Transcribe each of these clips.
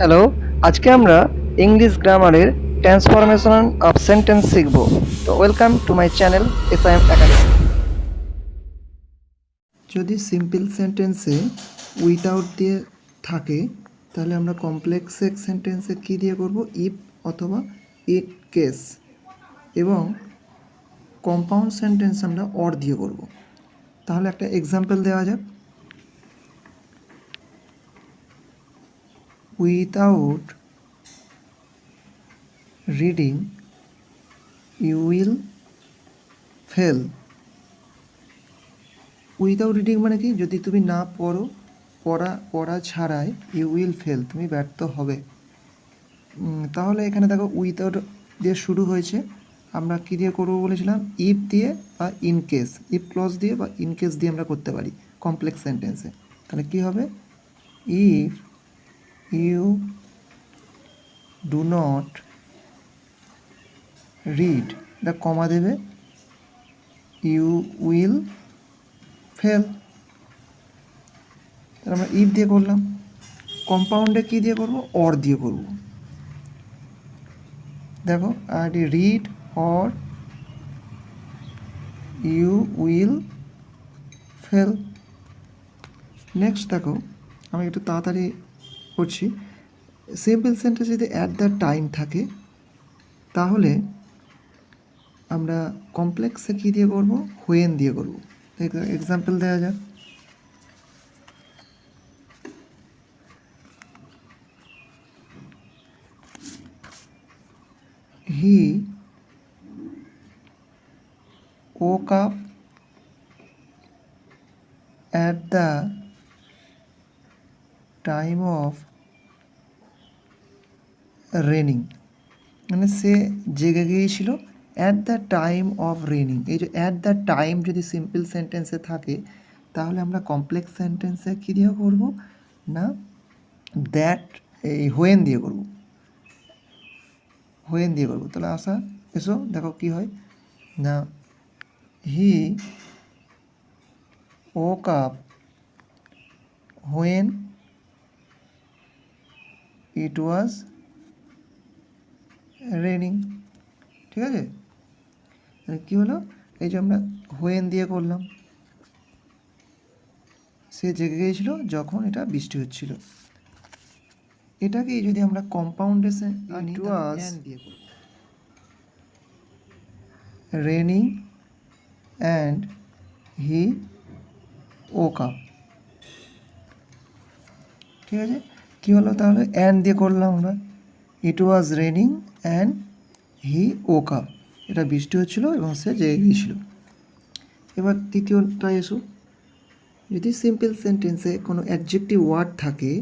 Hello, আজকে আমরা English গ্রামারের ট্রান্সফরমেশন অফ সেন্টেন্স শিখব। তো welcome to my channel SIM academy. যদি সিম্পল সেন্টেন্সে উইথাউট দিয়ে থাকে তাহলে আমরা কমপ্লেক্স সেন্টেন্সে কী দিয়ে করব? ইফ অথবা ইট কেস, এবং কম্পাউন্ড সেন্টেন্স আমরা অর দিয়ে করব। তাহলে একটা এক্সাম্পল দেওয়া যাক। Without reading you will fail. Without reading মানে কি? যদি তুমি না পড়ো, পড়া ছাড়াই ইউ উইল ফেল, তুমি ব্যর্থ হবে। তাহলে এখানে দেখো উইদাউট দিয়ে শুরু হয়েছে, আমরা কী দিয়ে করবো বলেছিলাম? ইফ দিয়ে বা ইন কেস, ইফ ক্লজ দিয়ে বা ইন কেস দিয়ে আমরা করতে পারি কমপ্লেক্স সেন্টেন্সে। তাহলে কী হবে? If you do not read, এটা কমা দেবে, ইউ উইল ফেল। তাহলে আমরা ইফ দিয়ে করলাম। কম্পাউন্ডে কী দিয়ে করব? অর দিয়ে করব। দেখো, আর read or you will fail. Next দেখো, আমি একটু তাড়াতাড়ি করছি। সিম্পল সেন্টেন্স যদি অ্যাট দ্য টাইম থাকে তাহলে আমরা কমপ্লেক্সে কী দিয়ে করব? হোয়েন দিয়ে করব। এক্সাম্পল দেওয়া যাক। হি woke up at the time of raining, মানে সে জেগে গিয়েছিল at the time of raining. এই যে অ্যাট দ্য টাইম যদি সিম্পল সেন্টেন্সে থাকে তাহলে আমরা কমপ্লেক্স সেন্টেন্সে কী দিয়ে করবো? না দ্যাট, এই হোয়েন দিয়ে করব, হোয়েন দিয়ে করবো। তাহলে এসো দেখো কি হয় না। হি woke up when it was raining। ঠিক আছে, তাহলে কী হলো? এই যে আমরা হোয়েন দিয়ে করলাম, সে জেগে গিয়েছিল যখন এটা বৃষ্টি হচ্ছিল। এটাকে যদি আমরা কম্পাউন্ডে আনি, raining and he woke up। ঠিক আছে, কী হলো তাহলে? অ্যান্ড দিয়ে করলাম আমরা, it was raining and he woke up, এটা বৃষ্টি হচ্ছিল এবং সে জেগে গিয়েছিল। এবার তৃতীয়টা এসো। যদি সিম্পল সেন্টেন্সে কোনো অ্যাডজেক্টিভ ওয়ার্ড থাকে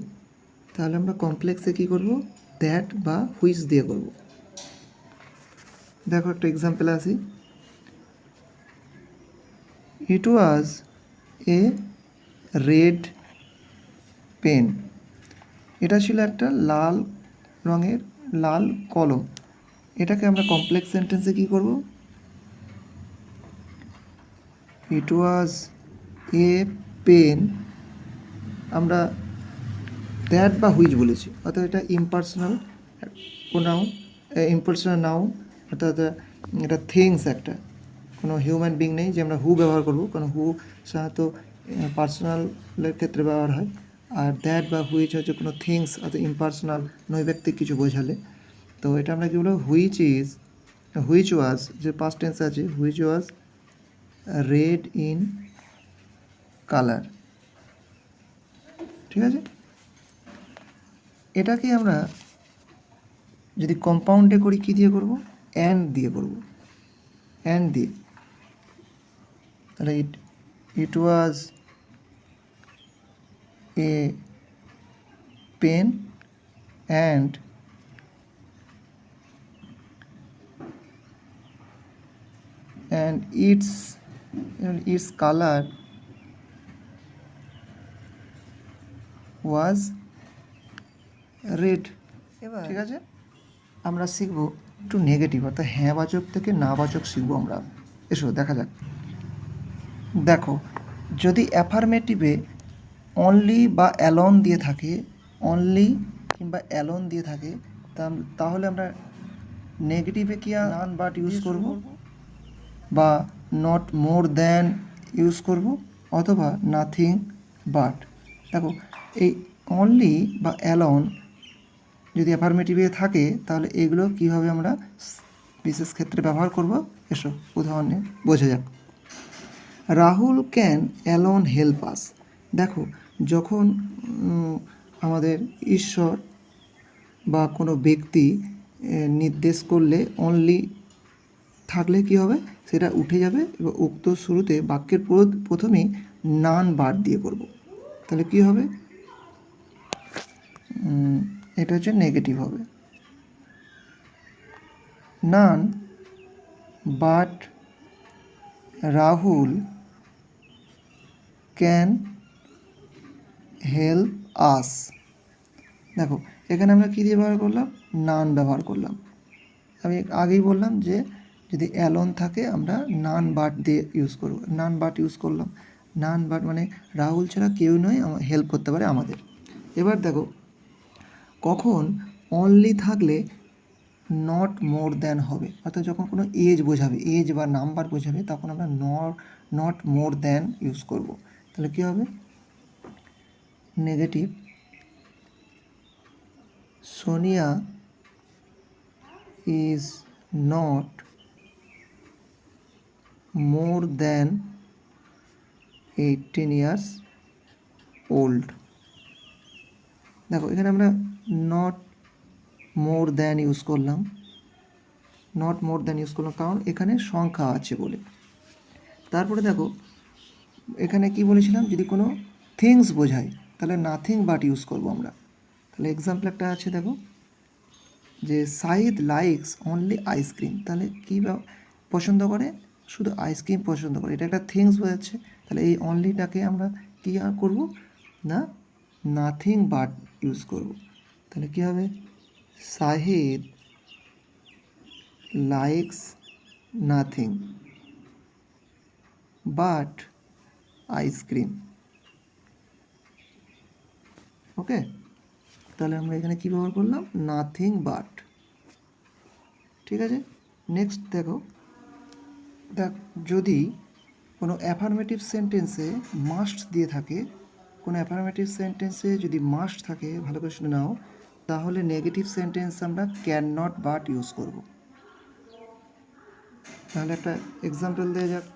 তাহলে আমরা কমপ্লেক্সে কী করব? দ্যাট বা হুইচ দিয়ে করব। দেখো একটা এক্সাম্পল আসি। ইট ওয়াজ এ রেড পেন। এটা ছিল একটা লাল রঙের লাল কলম। এটাকে আমরা কমপ্লেক্স সেন্টেন্সে কী করব? ইট ওয়াজ এ পেন, আমরা দ্যাট বা হুইচ বলেছি, অর্থাৎ এটা ইম্পার্সোনাল প্রোনাউন, ইম্পার্সোনাল নাউন, অর্থাৎ এটা থিংস, একটা কোনো হিউম্যান বিং নেই যে আমরা হু ব্যবহার করব, কারণ হু সাধারণত পার্সোনালের ক্ষেত্রে ব্যবহার হয়। আর দ্যাট বা হুইচ হচ্ছে কোনো থিংস, অর্থাৎ ইম্পার্সোনাল নৈব্যক্তিক কিছু বোঝালে। তো এটা আমরা কী বলবো? হুইচ ওয়াজ, যে পাস্ট টেন্স আছে, which was red in colour. ঠিক আছে, এটাকে আমরা যদি কম্পাউন্ডে করি কী দিয়ে করব? অ্যান্ড দিয়ে করব, অ্যান্ড দিয়ে। তাহলে it was a pen and its color was red। এবার ঠিক আছে, আমরা শিখব একটু নেগেটিভ, অর্থাৎ হ্যাঁবাচক থেকে নাবাচক শিখবো আমরা। এসো দেখা যাক। দেখো, যদি অ্যাফার্মেটিভে অনলি বা অ্যালন দিয়ে থাকে, অনলি কিংবা অ্যালোন দিয়ে থাকে তাহলে আমরা নেগেটিভে কি নান বাট ইউজ করব, বা নট মোর দ্যান ইউজ করব, অথবা নাথিং বাট। দেখো এই অনলি বা অ্যালোন যদি অ্যাফার্মেটিভে থাকে তাহলে এগুলো কীভাবে আমরা বিশেষ ক্ষেত্রে ব্যবহার করব, এসো উদাহরণে বোঝা যাক। Rahul can alone help us. দেখো যখন আমাদের ঈশ্বর বা কোনো ব্যক্তি নির্দেশ করলে অনলি থাকলে কি হবে, সেটা উঠে যাবে এবং উক্ত শুরুতে বাক্যের প্রথমেই নান বাদ দিয়ে করব। তাহলে কি হবে, এটা হচ্ছে নেগেটিভ হবে। None but Rahul can help us. দেখো এখানে আমরা কী দিয়ে ব্যবহার করলাম, নান ব্যবহার করলাম। আমি আগেই বললাম যে যদি অ্যালোন থাকে আমরা নান বাট দিয়ে ইউজ করব, নান বাট ইউজ করলাম। নান বাট মানে রাহুল ছাড়া কেউ নয় হেল্প করতে পারে আমাদের। এবার দেখো কখন অনলি থাকলে নট মোর দ্যান হবে, অর্থাৎ যখন কোনো এজ বোঝাবে, এজ বা নাম্বার বোঝাবে, তখন আমরা নট মোর দ্যান ইউজ করব। তাহলে কী হবে, negative Sonia is not more than 18 years old. দেখো এখানে আমরা নট মোর দ্যান ইউজ করলাম, নট মোর দ্যান ইউজ করলাম কারণ এখানে সংখ্যা আছে বলে। তারপরে দেখো এখানে কি বলেছিলাম, যদি কোনো থিংস বোঝায় তাহলে নাথিং বাট ইউজ করব আমরা। তাহলে এক্সাম্পল একটা আছে দেখো, যে সাইদ লাইকস অনলি আইসক্রিম। তাহলে কী পছন্দ করে, শুধু আইসক্রিম পছন্দ করে, এটা একটা থিংস বোঝাচ্ছে। তাহলে এই অনলিটাকে আমরা কী করব না, নাথিং বাট ইউজ করব। তাহলে কী হবে, সাহিদ লাইকস নাথিং বাট আইসক্রিম। ওকে, তাহলে আমরা এখানে কী ব্যবহার করলাম, নাথিং বাট। ঠিক আছে, নেক্সট দেখো, যদি কোনো অ্যাফার্মেটিভ সেন্টেন্সে মাস্ট দিয়ে থাকে, কোনো অ্যাফার্মেটিভ সেন্টেন্সে যদি মাস্ট থাকে, ভালো করে শুনে নাও, তাহলে নেগেটিভ সেন্টেন্স আমরা ক্যান নট বাট ইউজ করব। তাহলে একটা এক্সাম্পল দেওয়া যাক,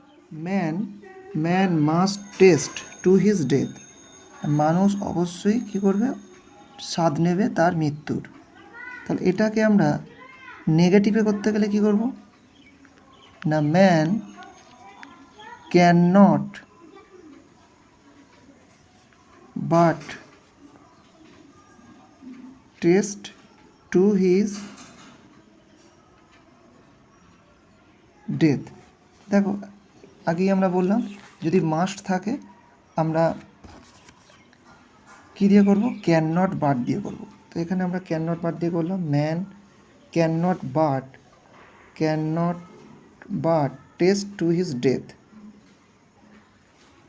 man must test to his death. মানুষ অবশ্যই কী করবে, স্বাদ নেবে তার মৃত্যুর। তাহলে এটাকে আমরা নেগেটিভে করতে গেলে কী করব না, man can not but test to his death. দেখো আগেই আমরা বললাম যদি মাস্ট থাকে আমরা কী দিয়ে করব, ক্যান নট বাট দিয়ে করব। তো এখানে আমরা ক্যান নট বাট দিয়ে করলাম, man can not but test to his death.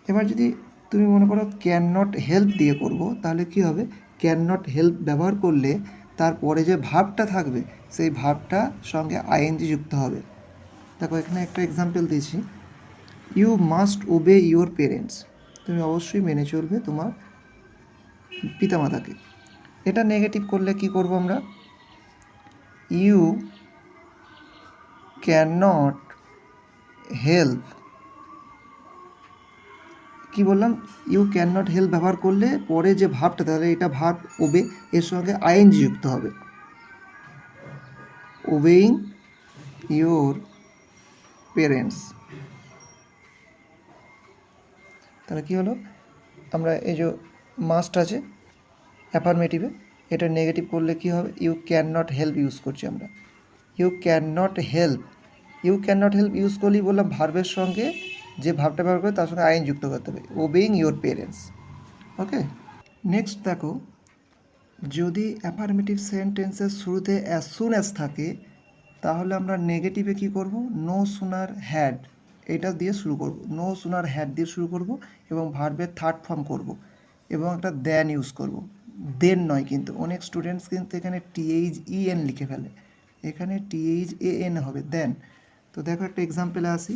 এবার যদি তুমি মনে করো ক্যান নট হেল্প দিয়ে করব, তাহলে কি হবে, ক্যান নট হেল্প ব্যবহার করলে তারপরে যে ভার্বটা থাকবে সেই ভার্বটার সঙ্গে আইএনজি যুক্ত হবে। দেখো এখানে একটা এক্সাম্পল দিয়েছি, you must obey your parents. তুমি অবশ্যই মেনে চলবে তোমার পিতামাতাকে। এটা নেগেটিভ করলে কি করব আমরা, ইউ ক্যান নট হেল্প। কি বললাম, ইউ ক্যান নট হেল্প ব্যবহার করলে পরে যে ভার্বটা, তাহলে এটা ভার্ব ওবে, এর সঙ্গে আইএনজি যুক্ত হবে, ওবেইং ইউর পেরেন্টস। তাহলে কী হলো, আমরা এই যে মাস্ট আছে অ্যাফার্মেটিভে, এটা নেগেটিভ করলে কী হবে, you can not help use করছি আমরা। You can not help use করলেই বললাম ভার্বের সঙ্গে যে ভার্বটা ব্যবহার করে তার সঙ্গে আইন যুক্ত করতে হবে, ওবেইং ইউর পেরেন্টস। ওকে, নেক্সট দেখো, যদি অ্যাফার্মেটিভ সেন্টেন্সের শুরুতে অ্যাজ সুন অ্যাজ থাকে তাহলে আমরা নেগেটিভে কী করব, নো সুনার হ্যাড এটা দিয়ে শুরু করব, নো সুনার হ্যাড দিয়ে শুরু করব এবং ভার্বের থার্ড ফর্ম করব এবং একটা দ্যান ইউজ করব। দেন নয় কিন্তু, অনেক স্টুডেন্টস কিন্তু এখানে THEN লিখে ফেলে, এখানে THAN হবে দেন। তো দেখো একটা এক্সাম্পলে আসি।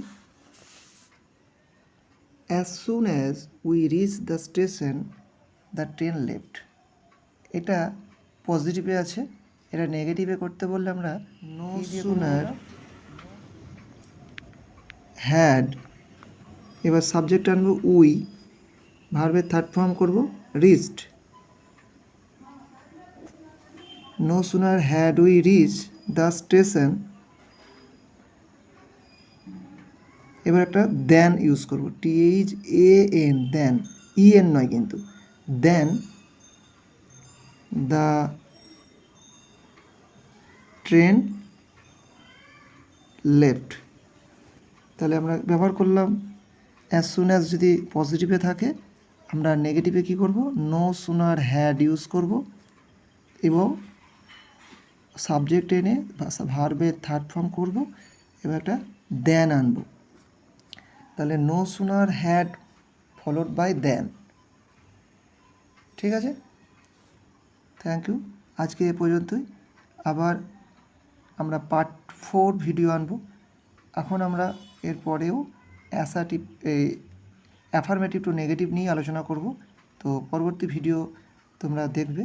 As soon as we reach the station the train left. এটা পজিটিভে আছে, এটা নেগেটিভে করতে বললে আমরা নো সুনার হ্যাড, এবার সাবজেক্ট আনবো উই, ভার্বের থার্ড ফর্ম করব reached. No sooner had we reach the station, এবার একটা দেন ইউজ করব, THAN দেন, EN নয় কিন্তু, দেন দ্য ট্রেন লেফট। তাহলে আমরা ব্যবহার করলাম অ্যাজ সুন অ্যাজ যদি পজিটিভে থাকে আমরা নেগেটিভে কী করব, নো সুনার হ্যাড ইউজ করব এবং সাবজেক্ট এনে ভার্বের থার্ড ফর্ম করব এবং একটা দেন আনব। তাহলে no sooner had followed by then. ঠিক আছে, থ্যাংক ইউ, আজকে এ পর্যন্তই। আবার আমরা পার্ট 4 ভিডিও আনবো। এখন আমরা এর পরেও অ্যাফার্মেটিভ টু নেগেটিভ নিয়ে আলোচনা করব। তো পরবর্তী ভিডিও তোমরা দেখবে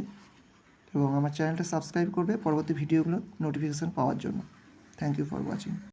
এবং আমার চ্যানেলটা সাবস্ক্রাইব করবে পরবর্তী ভিডিওগুলো নোটিফিকেশান পাওয়ার জন্য। Thank you for watching.